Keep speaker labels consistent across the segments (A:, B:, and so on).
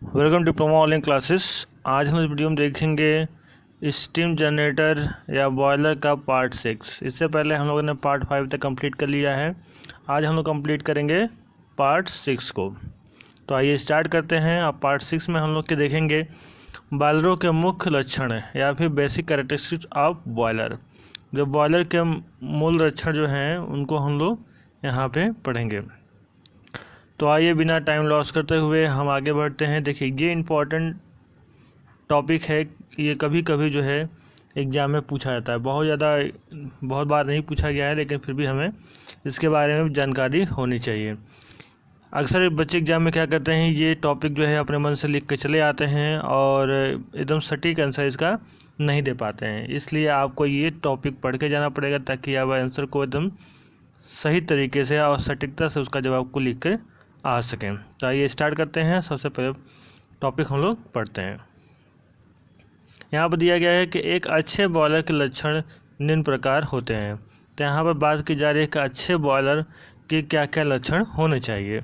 A: Welcome diploma online classes. आज हम इस वीडियो में देखेंगे स्टीम जनरेटर या बॉयलर का पार्ट 6। इससे पहले हम लोगों ने पार्ट 5 तक कंप्लीट कर लिया है। आज हम लोग कंप्लीट करेंगे पार्ट 6 को। तो आइए स्टार्ट करते हैं। अब पार्ट 6 में हम लोग के देखेंगे बॉयलरों के मुख्य लक्षण या फिर बेसिक कैरेक्टरिस्टिक्स ऑफ बॉयलर। जो बॉयलर के मूल लक्षण जो हैं उनको हम लोग यहाँ पे पढ़ेंगे। तो आइए बिना टाइम लॉस करते हुए हम आगे बढ़ते हैं। देखिए ये इम्पोर्टेंट टॉपिक है। ये कभी कभी जो है एग्ज़ाम में पूछा जाता है। बहुत बार नहीं पूछा गया है, लेकिन फिर भी हमें इसके बारे में जानकारी होनी चाहिए। अक्सर बच्चे एग्ज़ाम में क्या करते हैं, ये टॉपिक जो है अपने मन से लिख के चले आते हैं और एकदम सटीक आंसर इसका नहीं दे पाते हैं। इसलिए आपको ये टॉपिक पढ़ के जाना पड़ेगा ताकि आप आंसर को एकदम सही तरीके से और सटीकता से उसका जवाब को लिख कर आ सकें। तो आइए स्टार्ट करते हैं। सबसे पहले टॉपिक हम लोग पढ़ते हैं। यहाँ पर दिया गया है कि एक अच्छे बॉयलर के लक्षण निम्न प्रकार होते हैं। तो यहाँ पर बात की जा रही है कि अच्छे बॉयलर के क्या क्या लक्षण होने चाहिए।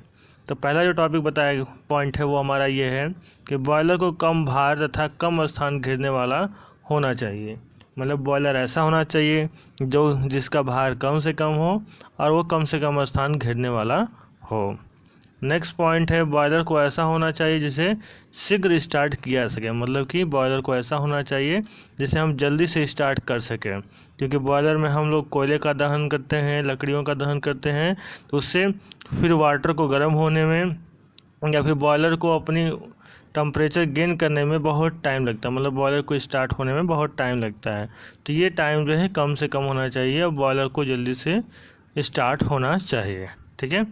A: तो पहला जो टॉपिक बताया पॉइंट है वो हमारा ये है कि बॉयलर को कम भार तथा कम स्थान घेरने वाला होना चाहिए। मतलब बॉयलर ऐसा होना चाहिए जिसका भार कम से कम हो और वो कम से कम स्थान घेरने वाला हो। नेक्स्ट पॉइंट है बॉयलर को ऐसा होना चाहिए जिसे शीघ्र स्टार्ट किया जा सके। मतलब कि बॉयलर को ऐसा होना चाहिए जिसे हम जल्दी से स्टार्ट कर सकें, क्योंकि बॉयलर में हम लोग कोयले का दहन करते हैं, लकड़ियों का दहन करते हैं, तो उससे फिर वाटर को गर्म होने में या फिर बॉयलर को अपनी टेम्परेचर गेन करने में बहुत टाइम लगता है। मतलब बॉयलर को स्टार्ट होने में बहुत टाइम लगता है। तो ये टाइम जो है कम से कम होना चाहिए और बॉयलर को जल्दी से स्टार्ट होना चाहिए। ठीक है।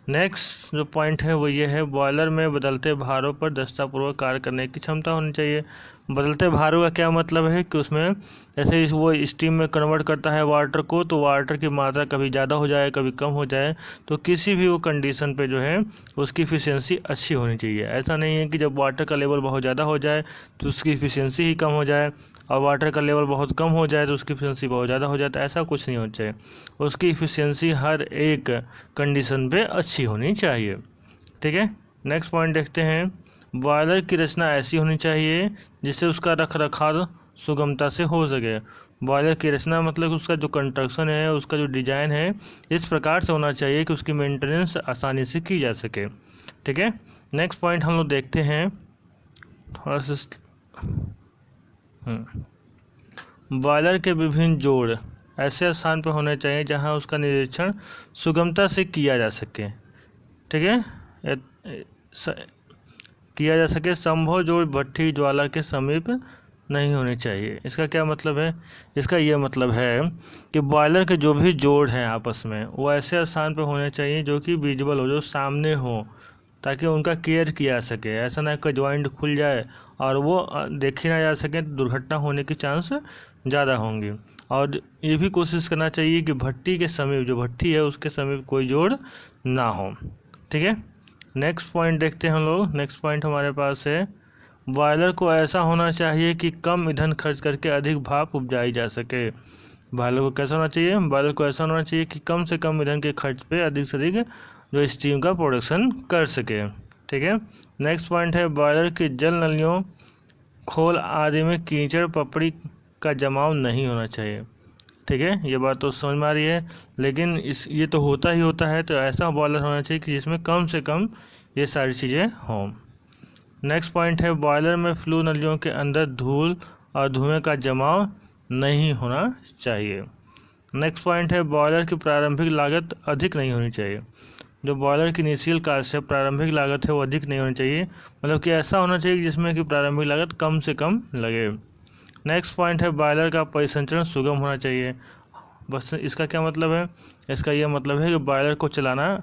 A: नेक्स्ट जो पॉइंट है वो ये है बॉयलर में बदलते भारों पर दक्षतापूर्वक कार्य करने की क्षमता होनी चाहिए। बदलते भारों का क्या मतलब है कि उसमें जैसे वो स्टीम में कन्वर्ट करता है वाटर को, तो वाटर की मात्रा कभी ज़्यादा हो जाए कभी कम हो जाए, तो किसी भी वो कंडीशन पे जो है उसकी इफ़िशियंसी अच्छी होनी चाहिए। ऐसा नहीं है कि जब वाटर का लेवल बहुत ज़्यादा हो जाए तो उसकी इफ़िशियंसी ही कम हो जाए और वाटर का लेवल बहुत कम हो जाए तो उसकी इफ़िशियंसी बहुत ज़्यादा हो जाता है। ऐसा कुछ नहीं होना चाहिए। उसकी इफ़िशियंसी हर एक कंडीशन पे अच्छी होनी चाहिए। ठीक है। नेक्स्ट पॉइंट देखते हैं। बॉयलर की रचना ऐसी होनी चाहिए जिससे उसका रख रखाव सुगमता से हो सके। बॉयलर की रचना मतलब उसका जो कंस्ट्रक्शन है, उसका जो डिज़ाइन है, इस प्रकार से होना चाहिए कि उसकी मेंटेनेंस आसानी से की जा सके। ठीक है। नेक्स्ट पॉइंट हम लोग देखते हैं थोड़ा सा। बॉयलर के विभिन्न जोड़ ऐसे स्थान पर होने चाहिए जहां उसका निरीक्षण सुगमता से किया जा सके। ठीक है। किया जा सके। संभव जोड़ भट्ठी ज्वाला के समीप नहीं होने चाहिए। इसका क्या मतलब है? इसका ये मतलब है कि बॉयलर के जो भी जोड़ हैं आपस में वो ऐसे स्थान पर होने चाहिए जो कि विजिबल हो, जो सामने हो, ताकि उनका केयर किया जा सके। ऐसा ना कि जॉइंट खुल जाए और वो देखी ना जा सके, दुर्घटना होने की चांस ज़्यादा होंगी। और ये भी कोशिश करना चाहिए कि भट्टी के समीप, जो भट्टी है उसके समीप कोई जोड़ ना हो। ठीक है। नेक्स्ट पॉइंट देखते हैं हम लोग। नेक्स्ट पॉइंट हमारे पास है बॉयलर को ऐसा होना चाहिए कि कम ईंधन खर्च करके अधिक भाप उपजाई जा सके। बॉयलर को कैसा होना चाहिए? बॉयलर को ऐसा होना चाहिए कि कम से कम ईंधन के खर्च पे अधिक से अधिक जो स्टीम का प्रोडक्शन कर सके। ठीक है। नेक्स्ट पॉइंट है बॉयलर की जल नलियों, खोल आदि में कीचड़ पपड़ी का जमाव नहीं होना चाहिए। ठीक है। ये बात तो समझ में आ रही है, लेकिन ये तो होता ही होता है। तो ऐसा बॉयलर होना चाहिए कि जिसमें कम से कम ये सारी चीज़ें हों। नेक्स्ट पॉइंट है बॉयलर में फ्लू नलियों के अंदर धूल और धुएं का जमाव नहीं होना चाहिए। नेक्स्ट पॉइंट है बॉयलर की प्रारंभिक लागत अधिक नहीं होनी चाहिए। जो बॉयलर की इनिशियल कास्ट है, प्रारंभिक लागत है, वो अधिक नहीं होनी चाहिए। मतलब कि ऐसा होना चाहिए जिसमें कि प्रारंभिक लागत कम से कम लगे। नेक्स्ट पॉइंट है बॉयलर का परिसंचरण सुगम होना चाहिए। बस इसका क्या मतलब है? इसका यह मतलब है कि बॉयलर को चलाना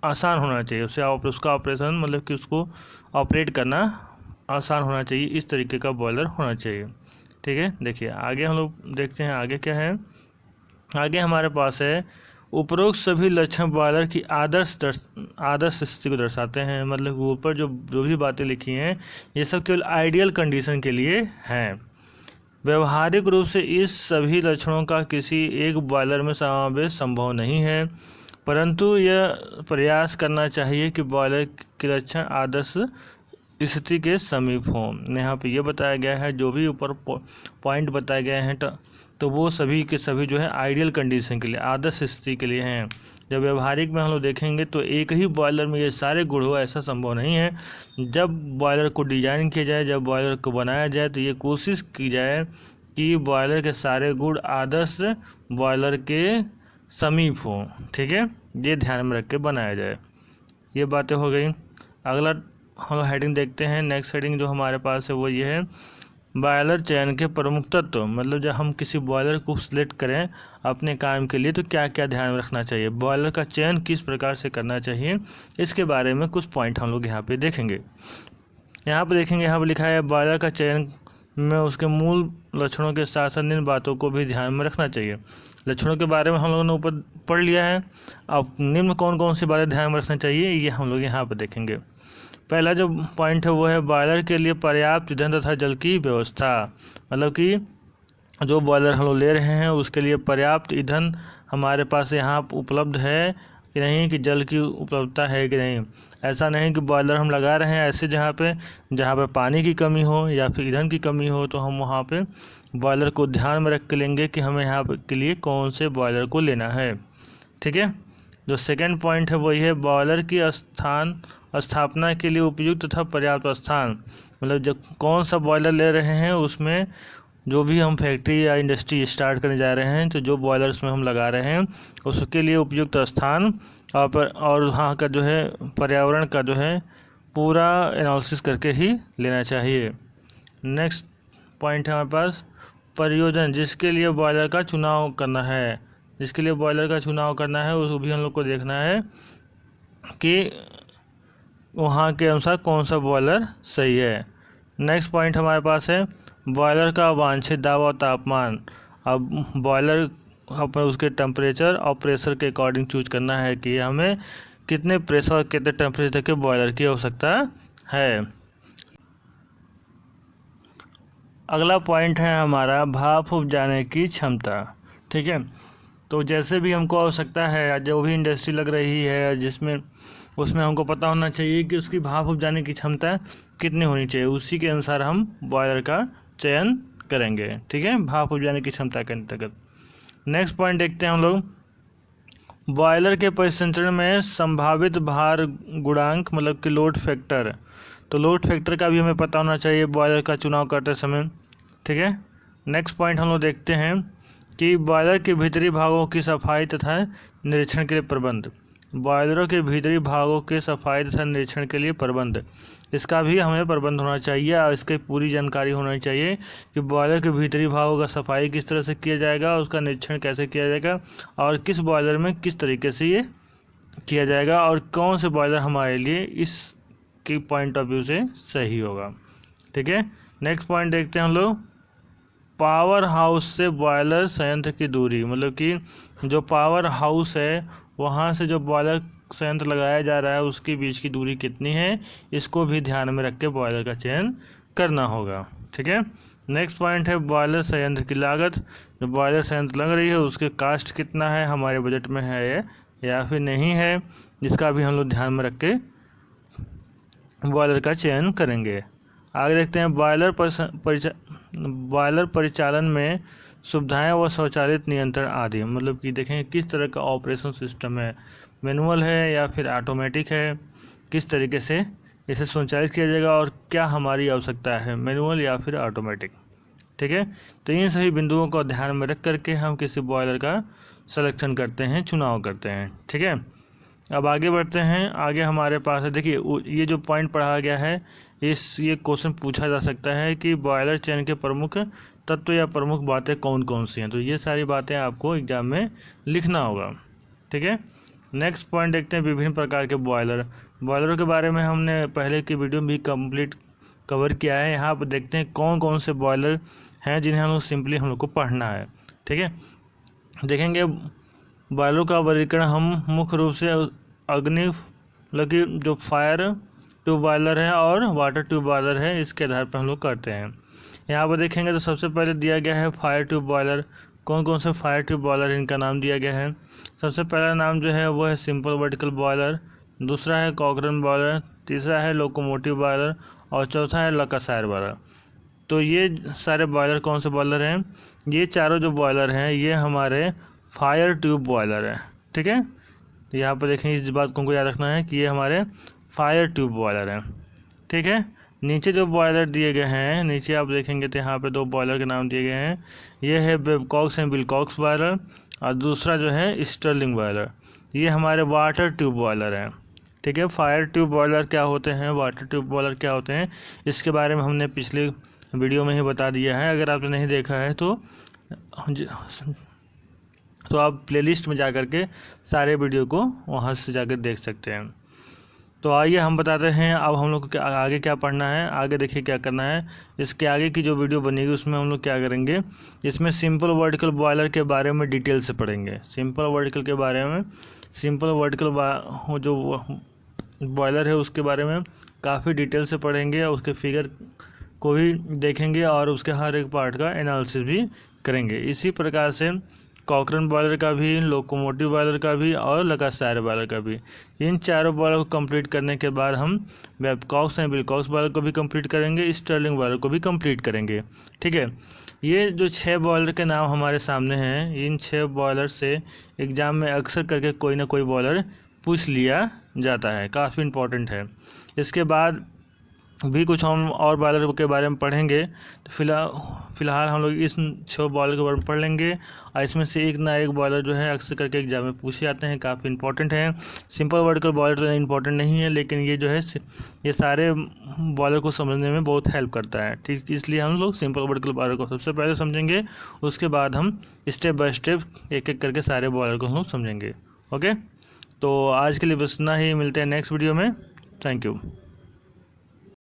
A: आसान होना चाहिए, उसका ऑपरेशन मतलब कि उसको ऑपरेट करना आसान होना चाहिए। इस तरीके का बॉयलर होना चाहिए। ठीक है। देखिए आगे हम लोग देखते हैं आगे क्या है। आगे हमारे पास है उपरोक्त सभी लक्षण बॉयलर की आदर्श स्थिति को दर्शाते हैं। मतलब ऊपर जो भी बातें लिखी हैं ये सब केवल आइडियल कंडीशन के लिए हैं। व्यवहारिक रूप से इस सभी लक्षणों का किसी एक बॉयलर में समावेश संभव नहीं है, परंतु यह प्रयास करना चाहिए कि बॉयलर के लक्षण आदर्श स्थिति के समीप हो। यहाँ पे ये बताया गया है, जो भी ऊपर पॉइंट बताए गए हैं तो वो सभी के सभी जो है आइडियल कंडीशन के लिए, आदर्श स्थिति के लिए हैं। जब व्यवहारिक में हम लोग देखेंगे तो एक ही बॉयलर में ये सारे गुण हो, ऐसा संभव नहीं है। जब बॉयलर को डिजाइन किया जाए, जब बॉयलर को बनाया जाए, तो ये कोशिश की जाए कि बॉयलर के सारे गुण आदर्श बॉयलर के समीप हों। ठीक है, ये ध्यान में रख के बनाया जाए। ये बातें हो गई। अगला हम हेडिंग देखते हैं। नेक्स्ट हेडिंग जो हमारे पास है वो ये है, बॉयलर चयन के प्रमुख तत्व। मतलब जब हम किसी बॉयलर को सिलेक्ट करें अपने काम के लिए तो क्या क्या ध्यान में रखना चाहिए, बॉयलर का चयन किस प्रकार से करना चाहिए, इसके बारे में कुछ पॉइंट हम लोग यहाँ पे देखेंगे। यहाँ पे देखेंगे, यहाँ पे लिखा है बॉयलर का चयन में उसके मूल लक्षणों के साथ साथ इन बातों को भी ध्यान में रखना चाहिए। लक्षणों के बारे में हम लोगों ने ऊपर पढ़ लिया है। अब निम्न कौन कौन सी बातें ध्यान में रखना चाहिए, ये हम लोग यहाँ पर देखेंगे। पहला जो पॉइंट है वो है बॉयलर के लिए पर्याप्त ईंधन तथा जल की व्यवस्था। मतलब कि जो बॉयलर हम लोग ले रहे हैं उसके लिए पर्याप्त ईंधन हमारे पास यहाँ उपलब्ध है कि नहीं, कि जल की उपलब्धता है कि नहीं। ऐसा नहीं कि बॉयलर हम लगा रहे हैं ऐसे जहाँ पे पानी की कमी हो या फिर ईंधन की कमी हो, तो हम वहाँ पे बॉयलर को ध्यान में रख के लेंगे कि हमें यहाँ के लिए कौन से बॉयलर को लेना है। ठीक है। जो सेकंड पॉइंट है वही है बॉयलर की स्थापना के लिए उपयुक्त तथा पर्याप्त स्थान। मतलब जब कौन सा बॉयलर ले रहे हैं उसमें जो भी हम फैक्ट्री या इंडस्ट्री स्टार्ट करने जा रहे हैं, तो जो बॉयलर उसमें हम लगा रहे हैं उसके लिए उपयुक्त स्थान और वहाँ का जो है पर्यावरण का जो है पूरा एनालिसिस करके ही लेना चाहिए। नेक्स्ट पॉइंट है हमारे पास प्रयोजन, जिसके लिए बॉयलर का चुनाव करना है। जिसके लिए बॉयलर का चुनाव करना है उसको भी हम लोग को देखना है कि वहाँ के अनुसार कौन सा बॉयलर सही है। नेक्स्ट पॉइंट हमारे पास है बॉयलर का वांछित दाब और तापमान। अब बॉयलर अपने उसके टेम्परेचर और प्रेशर के अकॉर्डिंग चूज करना है कि हमें कितने प्रेशर और कितने टेम्परेचर के बॉयलर की आवश्यकता है। अगला पॉइंट है हमारा भाप उपजाने की क्षमता। ठीक है, तो जैसे भी हमको आवश्यकता है, जो भी इंडस्ट्री लग रही है जिसमें उसमें हमको पता होना चाहिए कि उसकी भाप उपजाने की क्षमता कितनी होनी चाहिए, उसी के अनुसार हम बॉयलर का चयन करेंगे। ठीक है, भाप उपजाने की क्षमता के अंतर्गत। नेक्स्ट पॉइंट देखते हैं हम लोग, बॉयलर के परिसंचरण में संभावित भार गुणांक, मतलब कि लोड फैक्टर। तो लोड फैक्टर का भी हमें पता होना चाहिए बॉयलर का चुनाव करते समय। ठीक है। नेक्स्ट पॉइंट हम लोग देखते हैं कि बॉयलर के भीतरी भागों की सफाई तथा निरीक्षण के लिए प्रबंध। बॉयलरों के भीतरी भागों के सफाई तथा निरीक्षण के लिए प्रबंध, इसका भी हमें प्रबंध होना चाहिए और इसकी पूरी जानकारी होनी चाहिए कि बॉयलर के भीतरी भागों का सफाई किस तरह से किया जाएगा, उसका निरीक्षण कैसे किया जाएगा और किस बॉयलर में किस तरीके से ये किया जाएगा और कौन से बॉयलर हमारे लिए इस की पॉइंट ऑफ व्यू से सही होगा। ठीक है। नेक्स्ट पॉइंट देखते हैं हम लोग, पावर हाउस से बॉयलर संयंत्र की दूरी। मतलब कि जो पावर हाउस है वहाँ से जो बॉयलर संयंत्र लगाया जा रहा है उसके बीच की दूरी कितनी है, इसको भी ध्यान में रख के बॉयलर का चयन करना होगा। ठीक है। नेक्स्ट पॉइंट है बॉयलर संयंत्र की लागत। जो बॉयलर संयंत्र लग रही है उसके कास्ट कितना है, हमारे बजट में है या फिर नहीं है, इसका भी हम लोग ध्यान में रख के बॉयलर का चयन करेंगे। आगे देखते हैं बॉयलर परिचालन में सुविधाएं व स्वचालित नियंत्रण आदि। मतलब कि देखें किस तरह का ऑपरेशन सिस्टम है, मैनुअल है या फिर ऑटोमेटिक है, किस तरीके से इसे स्वचालित किया जाएगा और क्या हमारी आवश्यकता है, मैनुअल या फिर ऑटोमेटिक। ठीक है, तो इन सभी बिंदुओं को ध्यान में रख करके हम किसी बॉयलर का सिलेक्शन करते हैं, चुनाव करते हैं। ठीक है, अब आगे बढ़ते हैं। आगे हमारे पास है, देखिए ये जो पॉइंट पढ़ा गया है ये क्वेश्चन पूछा जा सकता है कि बॉयलर चयन के प्रमुख तत्व या प्रमुख बातें कौन कौन सी हैं। तो ये सारी बातें आपको एग्जाम में लिखना होगा। ठीक है। नेक्स्ट पॉइंट देखते हैं विभिन्न प्रकार के बॉयलरों के बारे में हमने पहले की वीडियो में भी कंप्लीट कवर किया है। यहाँ पर देखते हैं कौन कौन से बॉयलर हैं जिन्हें हम लोग सिंपली हम लोग को पढ़ना है। ठीक है, देखेंगे बॉयलरों का वर्गीकरण हम मुख्य रूप से अग्नि, मतलब कि जो फायर ट्यूब बॉयलर है और वाटर ट्यूब बॉयलर है, इसके आधार पर हम लोग करते हैं। यहाँ पर देखेंगे तो सबसे पहले दिया गया है फायर ट्यूब बॉयलर। कौन कौन से फायर ट्यूब बॉयलर इनका नाम दिया गया है। सबसे पहला नाम जो है वो है सिंपल वर्टिकल बॉयलर, दूसरा है कॉकरन बॉयलर, तीसरा है लोकोमोटिव बॉयलर और चौथा है लकासायर बॉयलर। तो ये सारे बॉयलर कौन से बॉयलर हैं? ये चारों जो बॉयलर हैं ये हमारे फायर ट्यूब बॉयलर हैं। ठीक है, तो यहाँ पर देखें, इस बात को हमको याद रखना है कि ये हमारे फायर ट्यूब बॉयलर हैं। ठीक है, नीचे जो बॉयलर दिए गए हैं, नीचे आप देखेंगे तो यहाँ पे 2 बॉयलर के नाम दिए गए हैं। ये है बेबकॉक्स एंड विलकॉक्स बॉयलर और दूसरा जो है स्टर्लिंग बॉयलर। ये हमारे वाटर ट्यूब बॉयलर हैं। ठीक है, फायर ट्यूब बॉयलर क्या होते हैं, वाटर ट्यूब बॉयलर क्या होते हैं, इसके बारे में हमने पिछले वीडियो में ही बता दिया है। अगर आपने नहीं देखा है तो आप प्लेलिस्ट में जा कर के सारे वीडियो को वहाँ से जाकर देख सकते हैं। तो आइए हम बताते हैं अब हम लोग को आगे क्या पढ़ना है। आगे देखिए क्या करना है। इसके आगे की जो वीडियो बनेगी उसमें हम लोग क्या करेंगे, इसमें सिंपल वर्टिकल बॉयलर के बारे में डिटेल से पढ़ेंगे। सिंपल वर्टिकल के बारे में, सिंपल वर्टिकल जो बॉयलर है उसके बारे में काफ़ी डिटेल से पढ़ेंगे और उसके फिगर को भी देखेंगे और उसके हर एक पार्ट का एनालिसिस भी करेंगे। इसी प्रकार से कॉकरन बॉयलर का भी, लोकोमोटिव बॉयलर का भी और लकासायर बॉयलर का भी, इन चारों बॉयलर को कंप्लीट करने के बाद हम बेबकॉक्स एंड विलकॉक्स बॉयलर को भी कंप्लीट करेंगे, स्टर्लिंग बॉयलर को भी कंप्लीट करेंगे। ठीक है, ये जो 6 बॉयलर के नाम हमारे सामने हैं, इन 6 बॉयलर से एग्ज़ाम में अक्सर करके कोई ना कोई बॉयलर पूछ लिया जाता है, काफ़ी इम्पोर्टेंट है। इसके बाद भी कुछ हम और बॉयलर के बारे में पढ़ेंगे। तो फ़िलहाल हम लोग इस 6 बॉयलर के बारे में पढ़ लेंगे और इसमें से एक ना एक बॉयलर जो है अक्सर करके एग्जाम में पूछे जाते हैं, काफ़ी इंपॉर्टेंट है। सिंपल वर्टिकल बॉयलर तो इंपॉर्टेंट नहीं है, लेकिन ये जो है ये सारे बॉयलर को समझने में बहुत हेल्प करता है। ठीक, इसलिए हम लोग सिंपल वर्टिकल बॉयलर को सबसे पहले समझेंगे, उसके बाद हम स्टेप बाय स्टेप एक एक करके सारे बॉयलर को हम लोग समझेंगे। ओके, तो आज के लिए बस इतना ही, मिलते हैं नेक्स्ट वीडियो में। Thank you.